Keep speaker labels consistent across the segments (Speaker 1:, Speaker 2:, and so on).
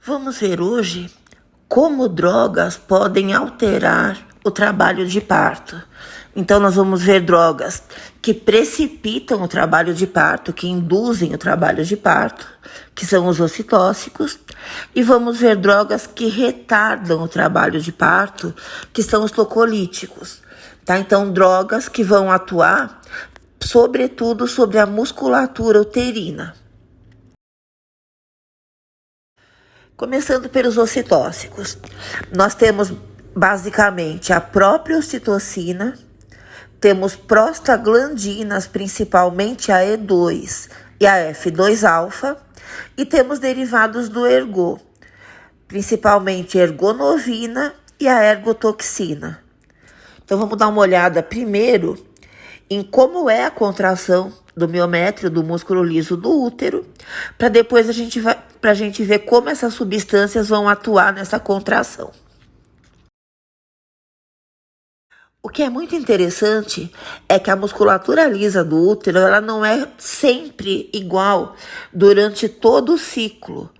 Speaker 1: Vamos ver hoje como drogas podem alterar o trabalho de parto. Então, nós vamos ver drogas que precipitam o trabalho de parto, que induzem o trabalho de parto, que são os ocitóxicos, e vamos ver drogas que retardam o trabalho de parto, que são os tocolíticos. Tá? Então, drogas que vão atuar, sobretudo, sobre a musculatura uterina. Começando pelos ocitóxicos, nós temos basicamente a própria ocitocina, temos prostaglandinas, principalmente a E2 e a F2-alfa, e temos derivados do ergo, principalmente ergonovina e a ergotoxina. Então vamos dar uma olhada primeiro em como é a contração do miométrio, do músculo liso do útero, para depois a gente ver como essas substâncias vão atuar nessa contração. O que é muito interessante é que a musculatura lisa do útero, ela não é sempre igual durante todo o ciclo.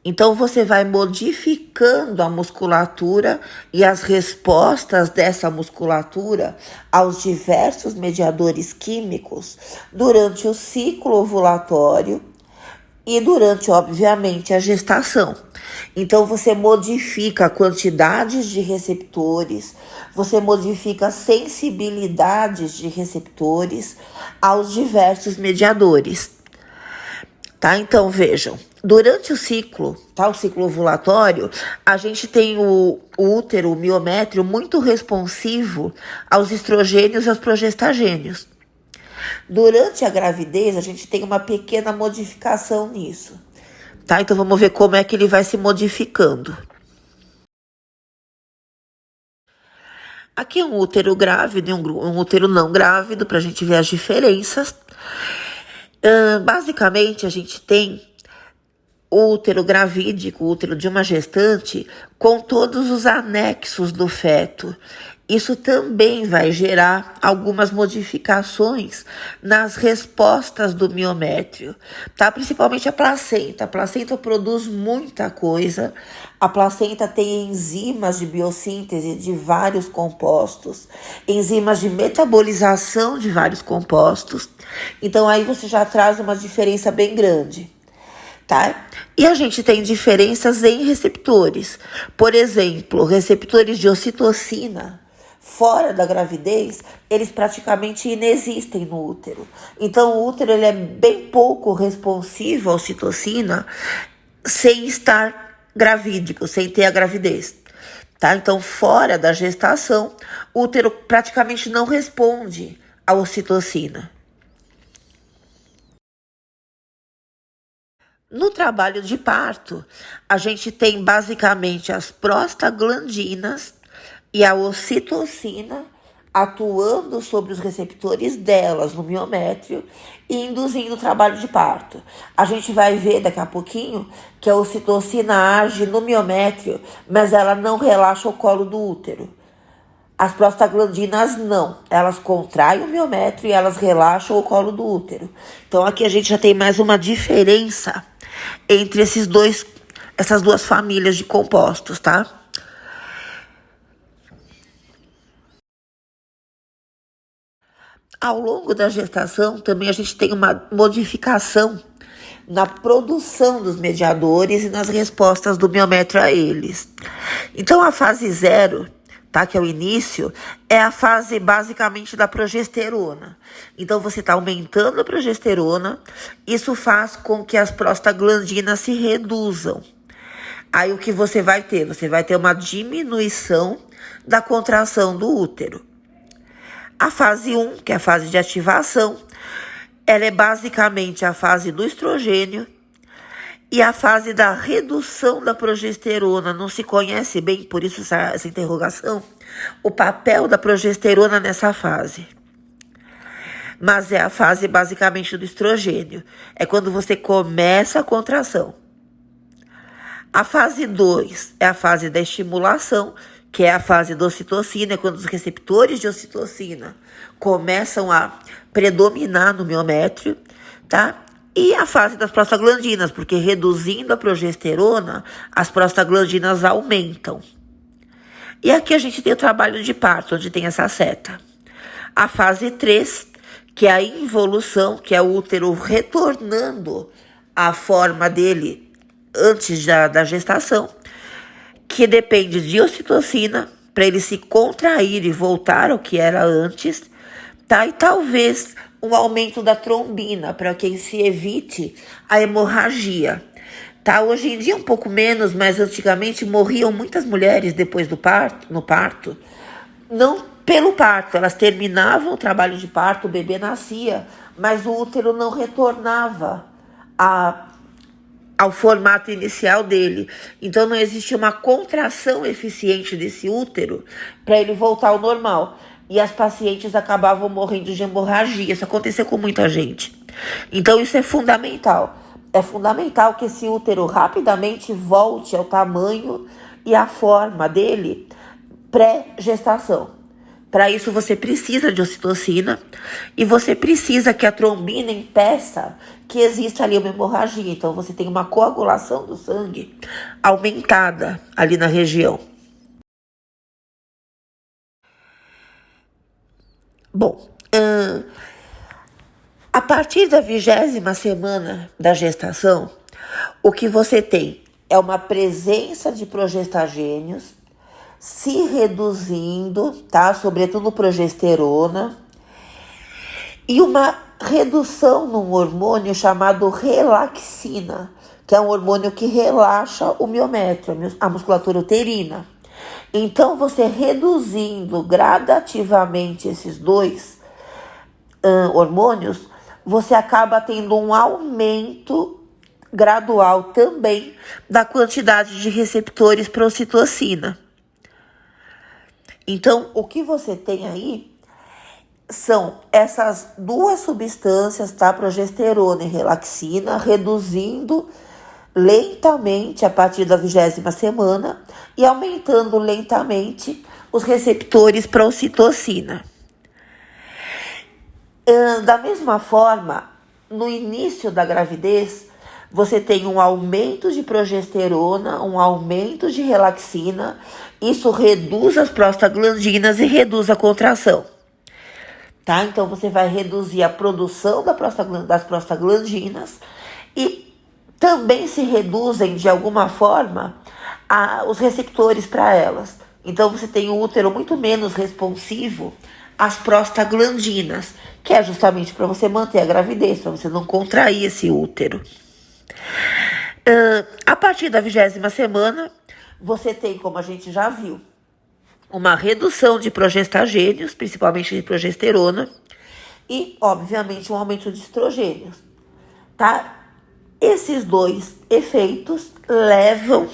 Speaker 1: Então, você vai modificando a musculatura e as respostas dessa musculatura aos diversos mediadores químicos durante o ciclo ovulatório e durante, obviamente, a gestação. Então, você modifica a quantidade de receptores, você modifica a sensibilidade de receptores aos diversos mediadores. Tá? Então, vejam, durante o ciclo ovulatório, a gente tem o útero, o miométrio, muito responsivo aos estrogênios e aos progestagênios. Durante a gravidez, a gente tem uma pequena modificação nisso. Tá? Então, vamos ver como é que ele vai se modificando. Aqui é um útero grávido e um útero não grávido, para a gente ver as diferenças. Basicamente, a gente tem o útero gravídico, o útero de uma gestante, com todos os anexos do feto. Isso também vai gerar algumas modificações nas respostas do miométrio, tá? Principalmente a placenta. A placenta produz muita coisa. A placenta tem enzimas de biossíntese de vários compostos, enzimas de metabolização de vários compostos. Então, aí você já traz uma diferença bem grande. Tá? E a gente tem diferenças em receptores. Por exemplo, receptores de ocitocina fora da gravidez, eles praticamente inexistem no útero. Então, o útero ele é bem pouco responsivo à ocitocina sem estar gravídico, sem ter a gravidez. Tá? Então, fora da gestação, o útero praticamente não responde à ocitocina. No trabalho de parto, a gente tem basicamente as prostaglandinas e a ocitocina atuando sobre os receptores delas no miométrio e induzindo o trabalho de parto. A gente vai ver daqui a pouquinho que a ocitocina age no miométrio, mas ela não relaxa o colo do útero. As prostaglandinas não, elas contraem o miométrio e elas relaxam o colo do útero. Então aqui a gente já tem mais uma diferença entre essas duas famílias de compostos, tá? Ao longo da gestação, também a gente tem uma modificação na produção dos mediadores e nas respostas do miométrio a eles. Então, a fase 0, tá, que é o início, é a fase basicamente da progesterona. Então, você está aumentando a progesterona, isso faz com que as prostaglandinas se reduzam. Aí, o que você vai ter? Você vai ter uma diminuição da contração do útero. A fase 1, que é a fase de ativação, ela é basicamente a fase do estrogênio e a fase da redução da progesterona. Não se conhece bem, por isso essa interrogação, o papel da progesterona nessa fase. Mas é a fase basicamente do estrogênio. É quando você começa a contração. A fase 2 é a fase da estimulação, que é a fase da ocitocina, é quando os receptores de ocitocina começam a predominar no miométrio, tá? E a fase das prostaglandinas, porque reduzindo a progesterona, as prostaglandinas aumentam. E aqui a gente tem o trabalho de parto, onde tem essa seta. A fase 3, que é a involução, que é o útero retornando à forma dele antes da gestação, que depende de ocitocina para ele se contrair e voltar ao que era antes, tá? E talvez um aumento da trombina para que se evite a hemorragia. Tá? Hoje em dia um pouco menos, mas antigamente morriam muitas mulheres depois do parto, no parto. Não pelo parto, elas terminavam o trabalho de parto, o bebê nascia, mas o útero não retornava ao formato inicial dele. Então não existia uma contração eficiente desse útero para ele voltar ao normal. E as pacientes acabavam morrendo de hemorragia. Isso aconteceu com muita gente. Então isso é fundamental. É fundamental que esse útero rapidamente volte ao tamanho e à forma dele pré-gestação. Para isso você precisa de ocitocina e você precisa que a trombina impeça que exista ali uma hemorragia. Então você tem uma coagulação do sangue aumentada ali na região. Bom, a partir da 20ª semana da gestação, o que você tem é uma presença de progestagênios se reduzindo, tá? Sobretudo progesterona, e uma redução num hormônio chamado relaxina, que é um hormônio que relaxa o miométrio, a musculatura uterina. Então, você reduzindo gradativamente esses dois hormônios, você acaba tendo um aumento gradual também da quantidade de receptores para ocitocina. Então, o que você tem aí são essas duas substâncias, tá? Progesterona e relaxina, reduzindo lentamente a partir da 20ª semana e aumentando lentamente os receptores para ocitocina. Da mesma forma, no início da gravidez, você tem um aumento de progesterona, um aumento de relaxina. Isso reduz as prostaglandinas e reduz a contração. Tá? Então, você vai reduzir a produção das prostaglandinas e também se reduzem, de alguma forma, os receptores para elas. Então, você tem um útero muito menos responsivo às prostaglandinas, que é justamente para você manter a gravidez, para você não contrair esse útero. A partir da 20ª semana, você tem, como a gente já viu, uma redução de progestagênios, principalmente de progesterona, e, obviamente, um aumento de estrogênios. Tá? Esses dois efeitos levam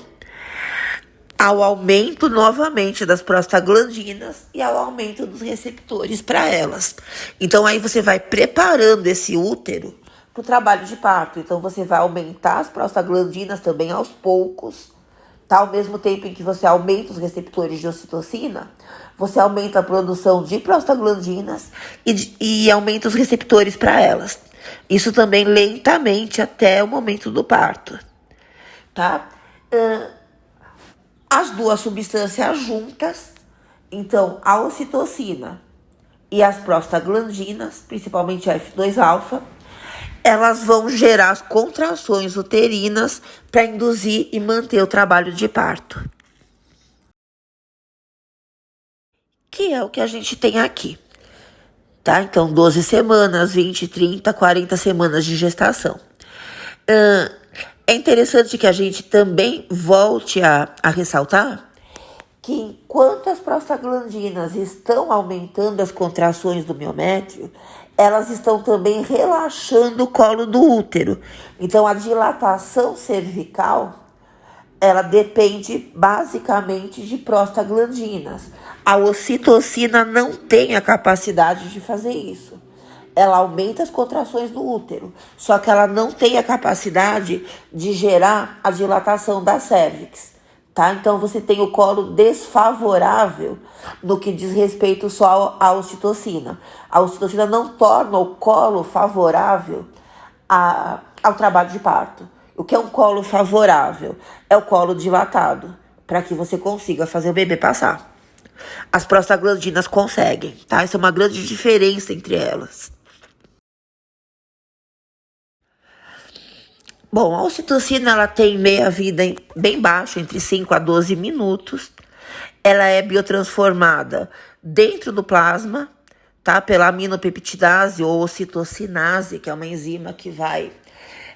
Speaker 1: ao aumento novamente das prostaglandinas e ao aumento dos receptores para elas. Então, aí você vai preparando esse útero para o trabalho de parto. Então, você vai aumentar as prostaglandinas também aos poucos, tá? Ao mesmo tempo em que você aumenta os receptores de ocitocina, você aumenta a produção de prostaglandinas e aumenta os receptores para elas. Isso também lentamente até o momento do parto, tá? As duas substâncias juntas, então a ocitocina e as prostaglandinas, principalmente a F2-alfa, elas vão gerar as contrações uterinas para induzir e manter o trabalho de parto. Que é o que a gente tem aqui. Tá? Então, 12 semanas, 20, 30, 40 semanas de gestação. É interessante que a gente também volte a ressaltar que enquanto as prostaglandinas estão aumentando as contrações do miométrio, elas estão também relaxando o colo do útero. Então, a dilatação cervical, ela depende basicamente de prostaglandinas. A ocitocina não tem a capacidade de fazer isso. Ela aumenta as contrações do útero, só que ela não tem a capacidade de gerar a dilatação da cérvix. Tá? Então, você tem o colo desfavorável no que diz respeito só à ocitocina. A ocitocina não torna o colo favorável ao trabalho de parto. O que é um colo favorável? É o colo dilatado, para que você consiga fazer o bebê passar. As prostaglandinas conseguem, tá? Essa é uma grande diferença entre elas. Bom, a ocitocina ela tem meia-vida bem baixa, entre 5 a 12 minutos. Ela é biotransformada dentro do plasma, tá? Pela aminopeptidase ou ocitocinase, que é uma enzima que vai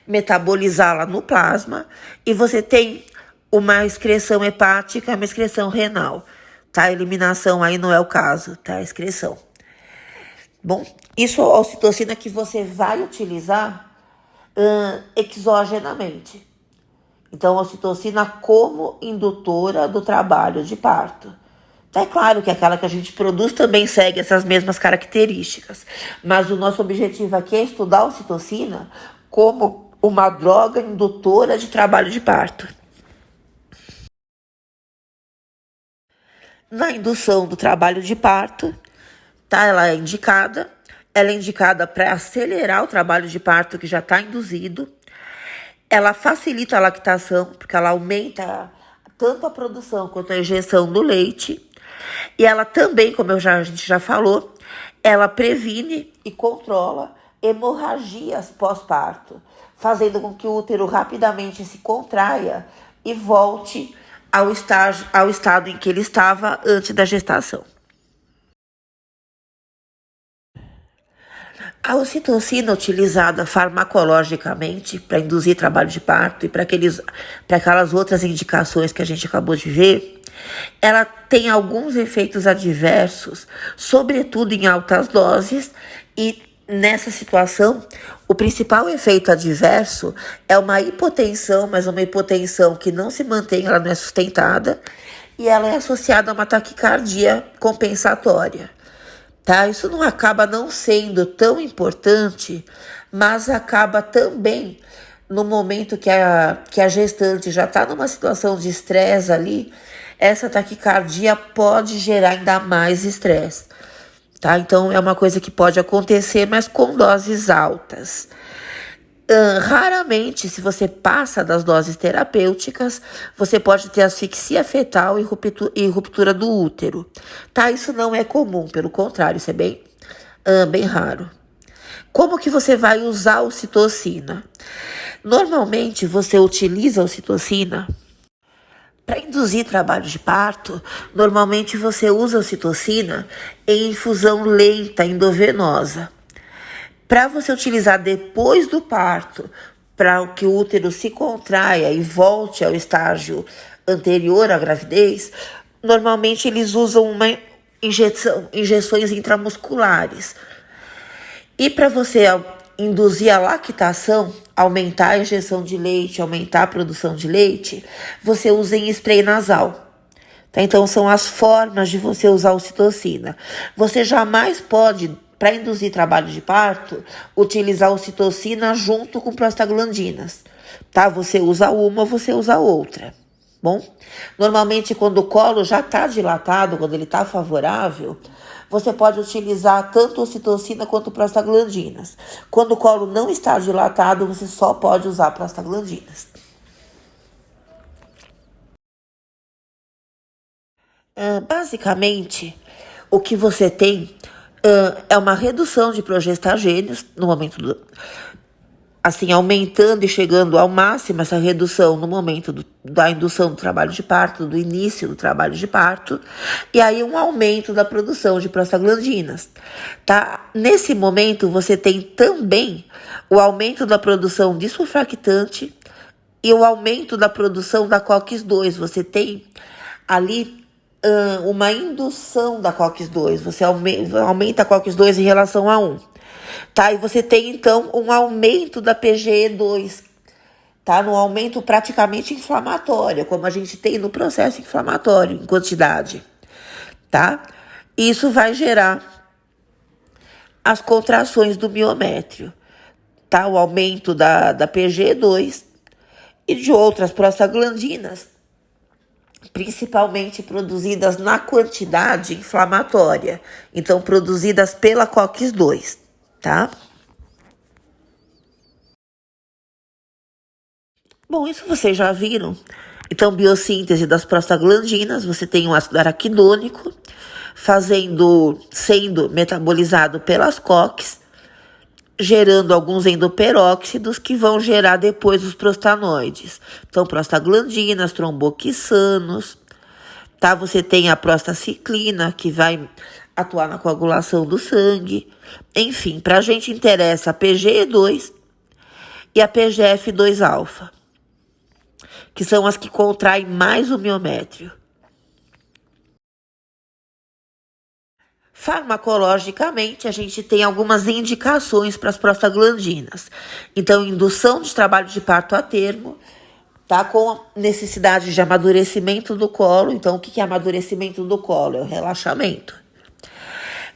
Speaker 1: metabolizá-la no plasma. E você tem uma excreção hepática, uma excreção renal, tá? A eliminação aí não é o caso, tá? A excreção. Bom, isso é a ocitocina que você vai utilizar exogenamente. Então, a ocitocina como indutora do trabalho de parto. É claro que aquela que a gente produz também segue essas mesmas características, mas o nosso objetivo aqui é estudar a ocitocina como uma droga indutora de trabalho de parto. Na indução do trabalho de parto, tá? Ela é indicada para acelerar o trabalho de parto que já está induzido. Ela facilita a lactação, porque ela aumenta tanto a produção quanto a injeção do leite. E ela também, como a gente já falou, ela previne e controla hemorragias pós-parto, fazendo com que o útero rapidamente se contraia e volte ao estado em que ele estava antes da gestação. A ocitocina utilizada farmacologicamente para induzir trabalho de parto e para aquelas outras indicações que a gente acabou de ver, ela tem alguns efeitos adversos, sobretudo em altas doses, e nessa situação, o principal efeito adverso é uma hipotensão, mas uma hipotensão que não se mantém, ela não é sustentada, e ela é associada a uma taquicardia compensatória. Tá? Isso não acaba não sendo tão importante, mas acaba também no momento que a gestante já está numa situação de estresse ali, essa taquicardia pode gerar ainda mais estresse. Tá? Então é uma coisa que pode acontecer, mas com doses altas. Raramente, se você passa das doses terapêuticas, você pode ter asfixia fetal e ruptura do útero. Tá? Isso não é comum, pelo contrário, isso é bem raro. Como que você vai usar a ocitocina? Normalmente, você utiliza a ocitocina para induzir trabalho de parto. Normalmente, você usa a ocitocina em infusão lenta, endovenosa. Para você utilizar depois do parto, para que o útero se contraia e volte ao estágio anterior à gravidez, normalmente eles usam injeções intramusculares. E para você induzir a lactação, aumentar a injeção de leite, aumentar a produção de leite, você usa em spray nasal. Tá? Então, são as formas de você usar a ocitocina. Você jamais pode, para induzir trabalho de parto, utilizar a ocitocina junto com prostaglandinas, tá? Você usa uma ou você usa outra, bom? Normalmente, quando o colo já está dilatado, quando ele está favorável, você pode utilizar tanto ocitocina quanto prostaglandinas. Quando o colo não está dilatado, você só pode usar prostaglandinas. Basicamente, o que você tem é uma redução de progestagênios no momento assim, aumentando e chegando ao máximo essa redução no momento da indução do trabalho de parto, do início do trabalho de parto, e aí um aumento da produção de prostaglandinas, tá? Nesse momento, você tem também o aumento da produção de surfactante e o aumento da produção da COX-2. Você tem ali uma indução da COX-2, você aumenta a COX-2 em relação a 1. Tá? E você tem, então, um aumento da PGE2, tá? Um aumento praticamente inflamatório, como a gente tem no processo inflamatório, em quantidade, tá? Isso vai gerar as contrações do miométrio, tá? O aumento da PGE2 e de outras prostaglandinas, principalmente produzidas na quantidade inflamatória, então produzidas pela COX-2, tá? Bom, isso vocês já viram. Então, biossíntese das prostaglandinas, você tem um ácido araquidônico sendo metabolizado pelas COX, gerando alguns endoperóxidos que vão gerar depois os prostanoides. Então, prostaglandinas, tromboxanos, tá? Você tem a prostaciclina, que vai atuar na coagulação do sangue. Enfim, pra gente interessa a PGE2 e a PGF2-alfa, que são as que contraem mais o miométrio. Farmacologicamente, a gente tem algumas indicações para as prostaglandinas. Então, indução de trabalho de parto a termo, tá? Com necessidade de amadurecimento do colo. Então, o que é amadurecimento do colo? É o relaxamento.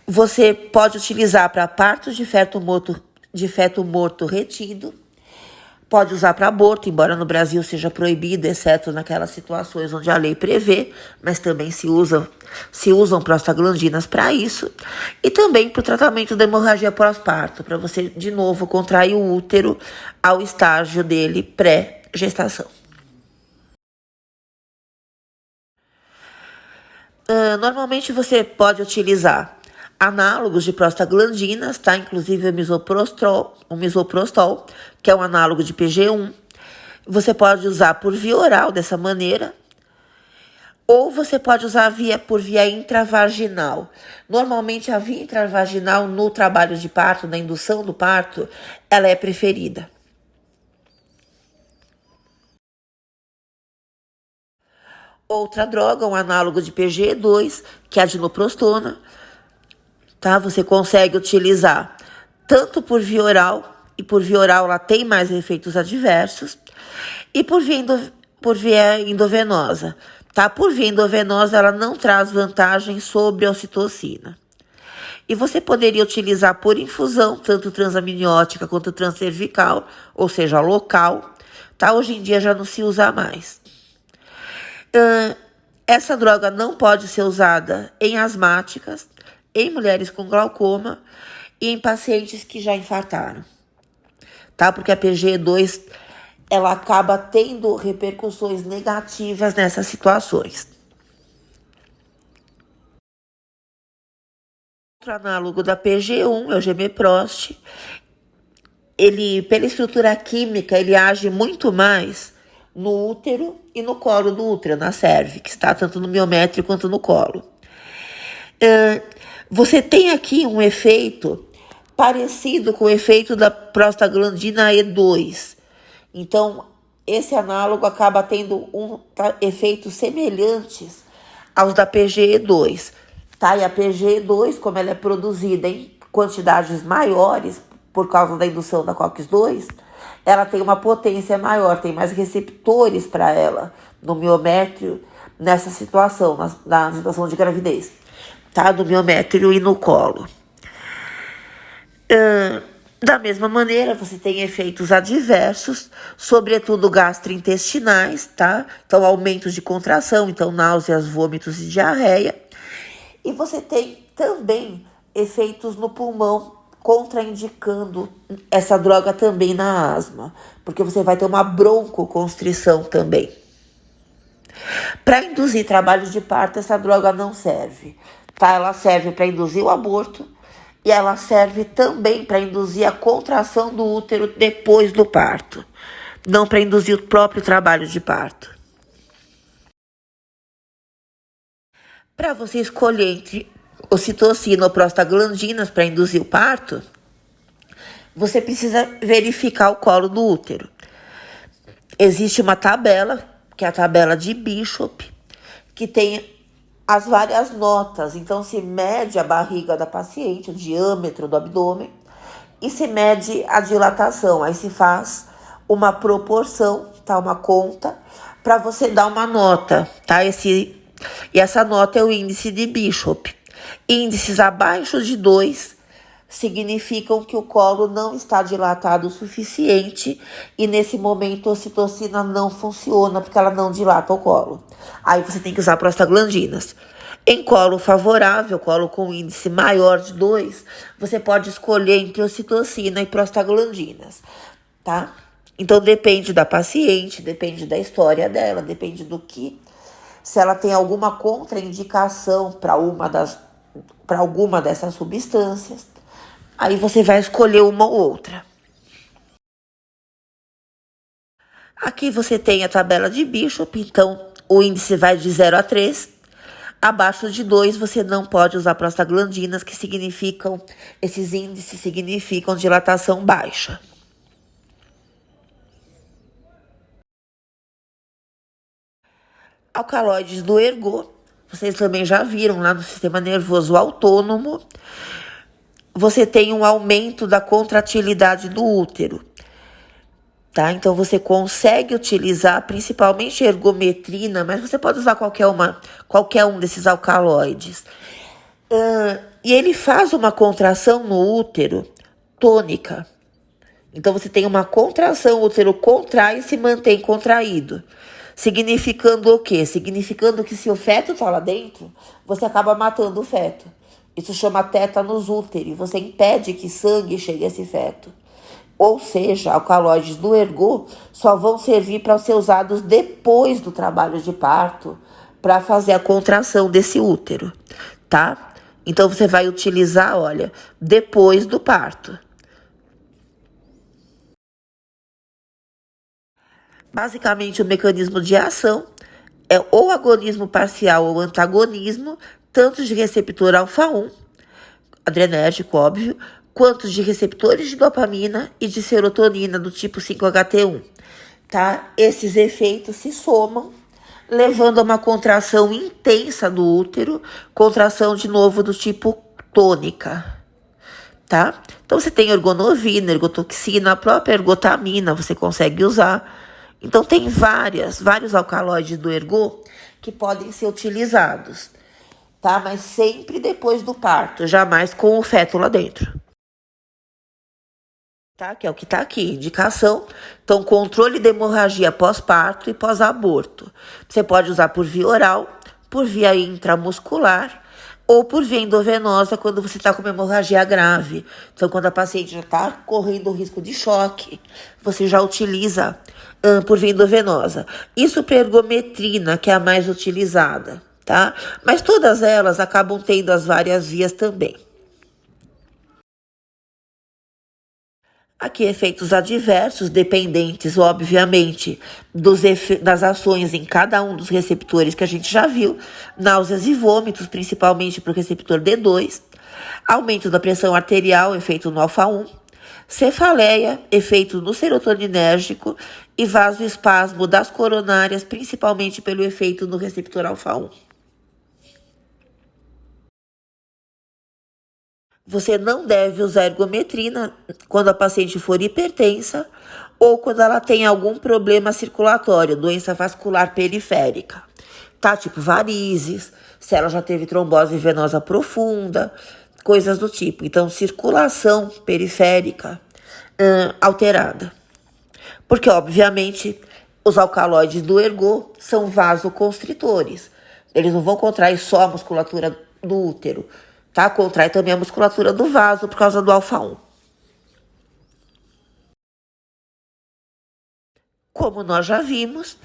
Speaker 1: Você pode utilizar para parto de feto morto retido. Pode usar para aborto, embora no Brasil seja proibido, exceto naquelas situações onde a lei prevê, mas também se usam prostaglandinas para isso. E também para o tratamento da hemorragia pós-parto, para você, de novo, contrair o útero ao estágio dele pré-gestação. Normalmente você pode utilizar análogos de prostaglandinas, tá? Inclusive o misoprostol, que é um análogo de PG1. Você pode usar por via oral dessa maneira, ou você pode usar por via intravaginal. Normalmente a via intravaginal no trabalho de parto, na indução do parto, ela é preferida. Outra droga, um análogo de PGE2, que é a dinoprostona, tá? Você consegue utilizar tanto por via oral, e por via oral ela tem mais efeitos adversos, e por via endovenosa, tá? Por via endovenosa ela não traz vantagem sobre a ocitocina. E você poderia utilizar por infusão, tanto transamniótica quanto transcervical, ou seja, local, tá? Hoje em dia já não se usa mais. Essa droga não pode ser usada em asmáticas, em mulheres com glaucoma e em pacientes que já infartaram, tá? Porque a PGE2, ela acaba tendo repercussões negativas nessas situações. Outro análogo da PG1 é o Gemeprost. Ele, pela estrutura química, ele age muito mais no útero e no colo do útero, na cervix, tá? Tanto no miométrio quanto no colo. Você tem aqui um efeito parecido com o efeito da prostaglandina E2. Então, esse análogo acaba tendo efeitos semelhantes aos da PGE2, tá? E a PGE2, como ela é produzida em quantidades maiores por causa da indução da COX-2, ela tem uma potência maior, tem mais receptores para ela no miométrio nessa situação, na situação de gravidez, tá? Do miométrio e no colo. Da mesma maneira, você tem efeitos adversos, sobretudo gastrointestinais, tá? Então, aumento de contração, então náuseas, vômitos e diarreia. E você tem também efeitos no pulmão, contraindicando essa droga também na asma, porque você vai ter uma broncoconstrição também. Para induzir trabalho de parto, essa droga não serve, tá? Ela serve para induzir o aborto e ela serve também para induzir a contração do útero depois do parto, não para induzir o próprio trabalho de parto. Para você escolher entre ocitocina ou prostaglandinas para induzir o parto, você precisa verificar o colo do útero. Existe uma tabela, que é a tabela de Bishop, que tem as várias notas. Então, se mede a barriga da paciente, o diâmetro do abdômen, e se mede a dilatação. Aí se faz uma proporção, tá? Uma conta, para você dar uma nota, tá? E essa nota é o índice de Bishop. Índices abaixo de 2 significam que o colo não está dilatado o suficiente e nesse momento a ocitocina não funciona porque ela não dilata o colo. Aí você tem que usar prostaglandinas. Em colo favorável, colo com índice maior de 2, você pode escolher entre ocitocina e prostaglandinas, tá? Então depende da paciente, depende da história dela, depende do que. Se ela tem alguma contraindicação para alguma dessas substâncias, aí você vai escolher uma ou outra. Aqui você tem a tabela de Bishop, então o índice vai de 0 a 3. Abaixo de 2 você não pode usar prostaglandinas, que significam, esses índices significam dilatação baixa. Alcaloides do ergot, vocês também já viram lá no sistema nervoso autônomo, você tem um aumento da contratilidade do útero. Tá? Então você consegue utilizar principalmente ergometrina, mas você pode usar qualquer um desses alcaloides. E ele faz uma contração no útero tônica. Então você tem uma contração, o útero contrai e se mantém contraído. Significando o quê? Significando que se o feto está lá dentro, você acaba matando o feto. Isso chama tétanos útero. Você impede que sangue chegue a esse feto. Ou seja, alcaloides do ergot só vão servir para ser usados depois do trabalho de parto, para fazer a contração desse útero, tá? Então você vai utilizar, olha, depois do parto. Basicamente, o mecanismo de ação é ou agonismo parcial ou antagonismo, tanto de receptor alfa-1, adrenérgico, óbvio, quanto de receptores de dopamina e de serotonina do tipo 5-HT1, tá? Esses efeitos se somam, levando a uma contração intensa do útero, contração de novo do tipo tônica, tá? Então você tem ergonovina, ergotoxina, a própria ergotamina você consegue usar. Então tem vários alcaloides do ergot que podem ser utilizados, tá? Mas sempre depois do parto, jamais com o feto lá dentro. Tá? Que é o que tá aqui, indicação. Então, controle de hemorragia pós-parto e pós-aborto. Você pode usar por via oral, por via intramuscular ou por via endovenosa quando você está com uma hemorragia grave. Então, quando a paciente já está correndo risco de choque, você já utiliza por via endovenosa. Isso para ergometrina, que é a mais utilizada, tá? Mas todas elas acabam tendo as várias vias também. Aqui, efeitos adversos, dependentes, obviamente, das ações em cada um dos receptores que a gente já viu. Náuseas e vômitos, principalmente para o receptor D2. Aumento da pressão arterial, efeito no alfa-1. Cefaleia, efeito no serotoninérgico. E vasoespasmo das coronárias, principalmente pelo efeito no receptor alfa-1. Você não deve usar ergometrina quando a paciente for hipertensa ou quando ela tem algum problema circulatório, doença vascular periférica, tá? Tipo varizes, se ela já teve trombose venosa profunda, coisas do tipo. Então, circulação periférica alterada. Porque, obviamente, os alcaloides do ergot são vasoconstritores. Eles não vão contrair só a musculatura do útero, tá? Contrai também a musculatura do vaso por causa do alfa-1. Como nós já vimos,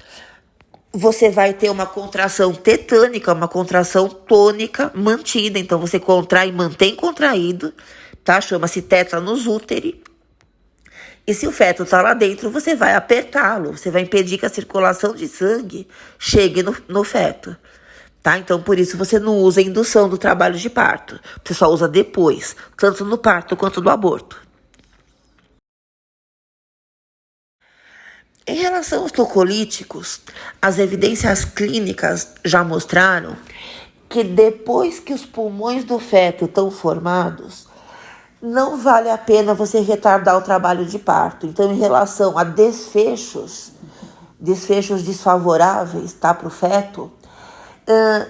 Speaker 1: você vai ter uma contração tetânica, uma contração tônica mantida. Então, você contrai e mantém contraído, tá? Chama-se tétanos úteri. E se o feto tá lá dentro, você vai apertá-lo. Você vai impedir que a circulação de sangue chegue no feto. Tá? Então, por isso, você não usa a indução do trabalho de parto. Você só usa depois, tanto no parto quanto no aborto. Em relação aos tocolíticos, as evidências clínicas já mostraram que depois que os pulmões do feto estão formados, não vale a pena você retardar o trabalho de parto. Então, em relação a desfechos desfavoráveis, tá, para o feto,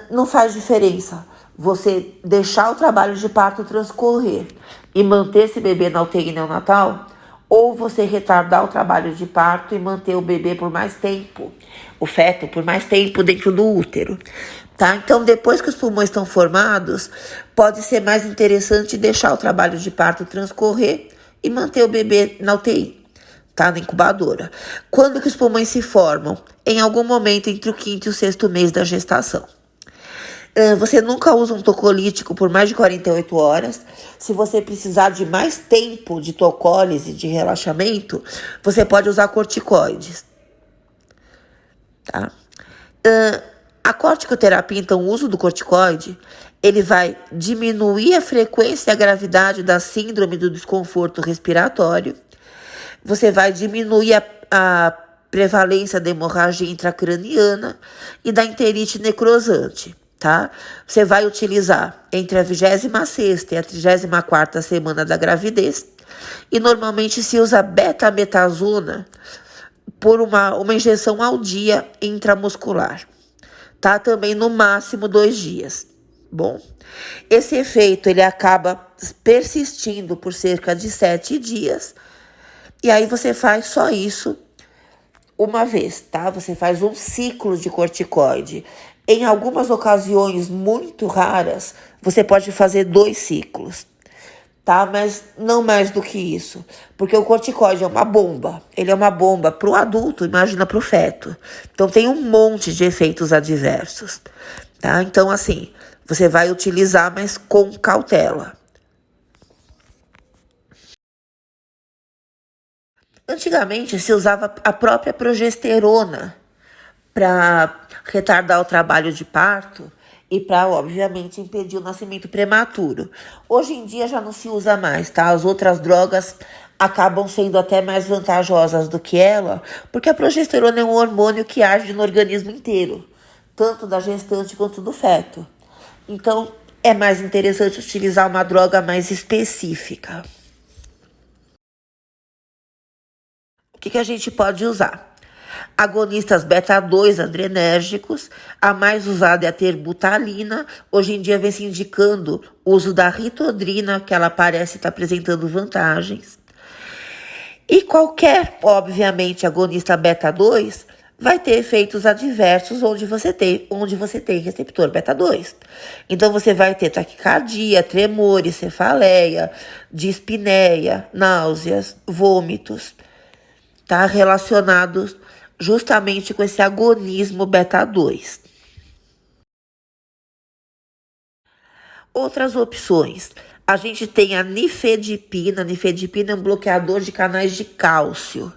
Speaker 1: não faz diferença você deixar o trabalho de parto transcorrer e manter esse bebê na UTI neonatal, ou você retardar o trabalho de parto e manter o bebê por mais tempo, o feto por mais tempo dentro do útero, tá? Então, depois que os pulmões estão formados, pode ser mais interessante deixar o trabalho de parto transcorrer e manter o bebê na UTI, tá? Na incubadora. Quando que os pulmões se formam? Em algum momento entre o quinto e o sexto mês da gestação. Você nunca usa um tocolítico por mais de 48 horas. Se você precisar de mais tempo de tocólise, de relaxamento, você pode usar corticoides, tá? A corticoterapia, então, o uso do corticoide, ele vai diminuir a frequência e a gravidade da síndrome do desconforto respiratório. Você vai diminuir a prevalência da hemorragia intracraniana e da enterite necrosante, tá? Você vai utilizar entre a 26ª e a 34ª semana da gravidez e normalmente se usa betametasona por uma injeção ao dia intramuscular, tá? Também no máximo 2 dias. Bom, esse efeito ele acaba persistindo por cerca de 7 dias e aí você faz só isso uma vez, tá? Você faz um ciclo de corticoide. Em algumas ocasiões muito raras, você pode fazer 2 ciclos, tá? Mas não mais do que isso, porque o corticoide é uma bomba. Ele é uma bomba para o adulto, imagina para o feto. Então tem um monte de efeitos adversos, tá? Então assim, você vai utilizar, mas com cautela. Antigamente se usava a própria progesterona para retardar o trabalho de parto e para, obviamente, impedir o nascimento prematuro. Hoje em dia já não se usa mais, tá? As outras drogas acabam sendo até mais vantajosas do que ela, porque a progesterona é um hormônio que age no organismo inteiro, tanto da gestante quanto do feto. Então, é mais interessante utilizar uma droga mais específica. O que a gente pode usar? Agonistas beta-2 adrenérgicos, a mais usada é a terbutalina. Hoje em dia vem se indicando o uso da ritodrina, que ela parece estar apresentando vantagens. E qualquer, obviamente, agonista beta-2 vai ter efeitos adversos onde você tem receptor beta-2. Então você vai ter taquicardia, tremores, cefaleia, dispneia, náuseas, vômitos, tá? Relacionados justamente com esse agonismo beta-2. Outras opções. A gente tem a nifedipina. A nifedipina é um bloqueador de canais de cálcio,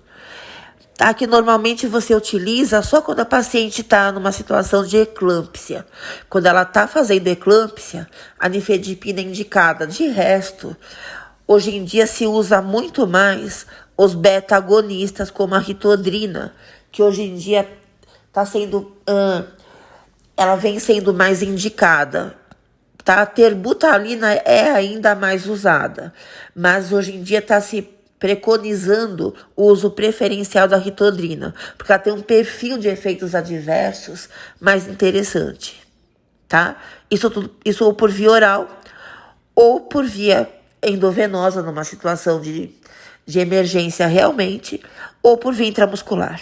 Speaker 1: tá? Que normalmente você utiliza só quando a paciente está numa situação de eclâmpsia. Quando ela está fazendo eclâmpsia, a nifedipina é indicada. De resto, hoje em dia se usa muito mais os beta-agonistas, como a ritodrina, que hoje em dia está sendo, ela vem sendo mais indicada, tá? A terbutalina é ainda mais usada, mas hoje em dia está se preconizando o uso preferencial da ritodrina, porque ela tem um perfil de efeitos adversos mais interessante, tá? Isso ou por via oral ou por via endovenosa, numa situação de emergência realmente, ou por via intramuscular.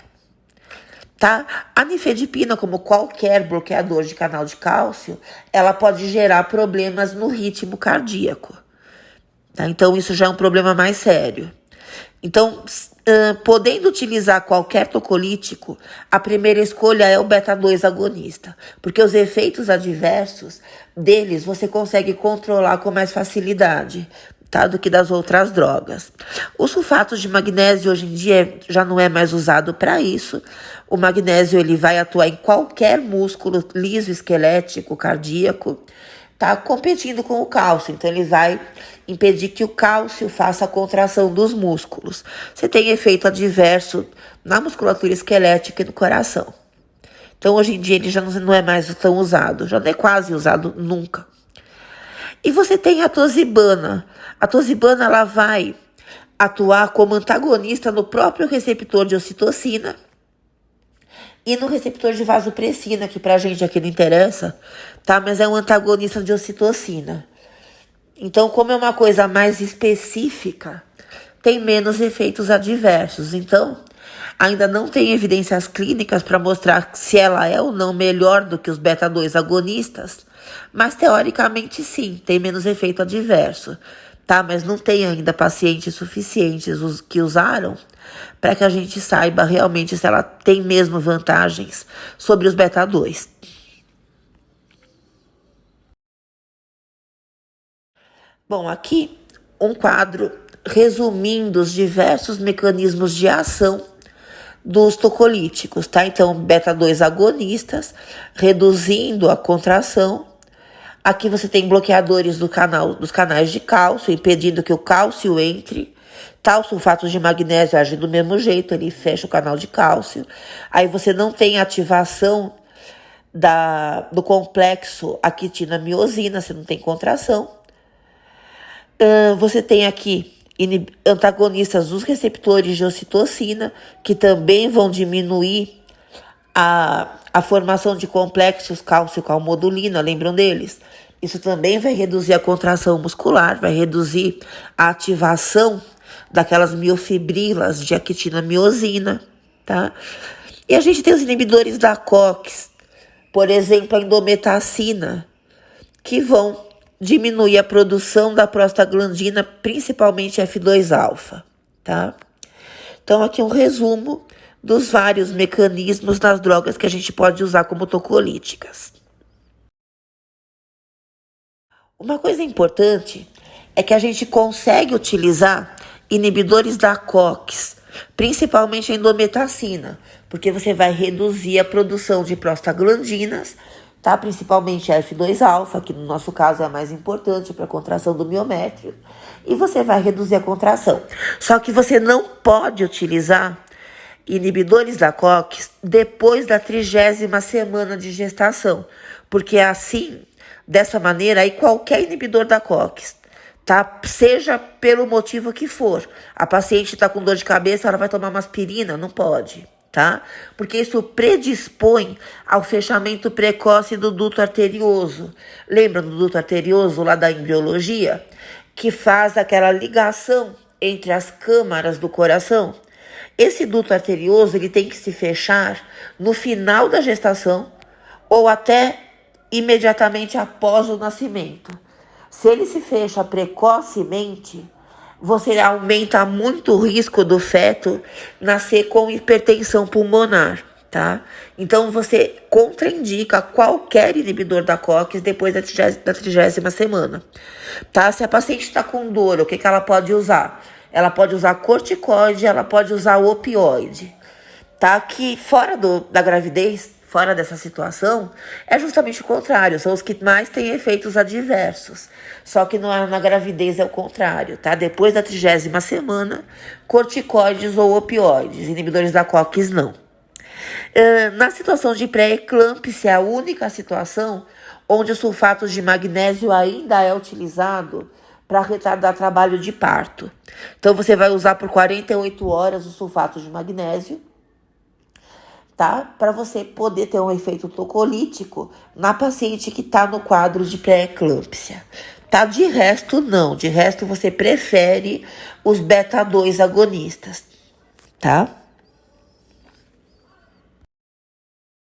Speaker 1: Tá? A nifedipina, como qualquer bloqueador de canal de cálcio, ela pode gerar problemas no ritmo cardíaco. Tá? Então, isso já é um problema mais sério. Então, podendo utilizar qualquer tocolítico, a primeira escolha é o beta-2 agonista, porque os efeitos adversos deles você consegue controlar com mais facilidade, tá? Do que das outras drogas. O sulfato de magnésio hoje em dia já não é mais usado para isso. O magnésio ele vai atuar em qualquer músculo liso, esquelético, cardíaco, tá? Competindo com o cálcio. Então ele vai impedir que o cálcio faça a contração dos músculos. Você tem efeito adverso na musculatura esquelética e no coração. Então hoje em dia ele já não é mais tão usado, já não é quase usado nunca. E você tem a tozibana. A tozibana ela vai atuar como antagonista no próprio receptor de ocitocina e no receptor de vasopressina, que pra gente aqui não interessa, tá? Mas é um antagonista de ocitocina. Então, como é uma coisa mais específica, tem menos efeitos adversos. Então, ainda não tem evidências clínicas para mostrar se ela é ou não melhor do que os beta-2 agonistas, mas teoricamente sim, tem menos efeito adverso. tá? Mas não tem ainda pacientes suficientes que usaram para que a gente saiba realmente se ela tem mesmo vantagens sobre os beta-2. Bom, aqui um quadro resumindo os diversos mecanismos de ação dos tocolíticos, tá? Então, beta-2 agonistas, reduzindo a contração. Aqui você tem bloqueadores dos canais de cálcio, impedindo que o cálcio entre. Tal sulfato de magnésio age do mesmo jeito, ele fecha o canal de cálcio. Aí você não tem ativação do complexo actina-miosina, você não tem contração. Você tem aqui antagonistas dos receptores de ocitocina, que também vão diminuir a formação de complexos cálcio-calmodulina, lembram deles? Isso também vai reduzir a contração muscular, vai reduzir a ativação daquelas miofibrilas de actina-miosina, tá? E a gente tem os inibidores da COX, por exemplo, a indometacina, que vão diminuir a produção da prostaglandina, principalmente F2-alfa, tá? Então, aqui um resumo dos vários mecanismos das drogas que a gente pode usar como tocolíticas. Uma coisa importante é que a gente consegue utilizar inibidores da COX, principalmente a indometacina, porque você vai reduzir a produção de prostaglandinas, tá? Principalmente a F2-alfa, que no nosso caso é a mais importante para a contração do miométrio, e você vai reduzir a contração. Só que você não pode utilizar inibidores da COX depois da 30ª semana de gestação, porque assim, dessa maneira, aí qualquer inibidor da COX, tá? Seja pelo motivo que for, a paciente está com dor de cabeça, ela vai tomar uma aspirina? Não pode, tá? Porque isso predispõe ao fechamento precoce do duto arterioso. Lembra do duto arterioso lá da embriologia? Que faz aquela ligação entre as câmaras do coração. Esse duto arterioso ele tem que se fechar no final da gestação ou até imediatamente após o nascimento. Se ele se fecha precocemente, você aumenta muito o risco do feto nascer com hipertensão pulmonar, tá? Então, você contraindica qualquer inibidor da COX depois da 30ª semana, tá? Se a paciente está com dor, o que ela pode usar? Ela pode usar corticoide, ela pode usar opioide, tá? Que fora da gravidez, fora dessa situação, é justamente o contrário, são os que mais têm efeitos adversos. Só que na gravidez é o contrário, tá? Depois da 30ª semana, corticoides ou opioides, inibidores da COX não. Na situação de pré-eclâmpsia, é a única situação onde o sulfato de magnésio ainda é utilizado para retardar trabalho de parto. Então, você vai usar por 48 horas o sulfato de magnésio, tá? Para você poder ter um efeito tocolítico na paciente que está no quadro de pré-eclâmpsia, tá? De resto, não. De resto, você prefere os beta-2 agonistas, tá?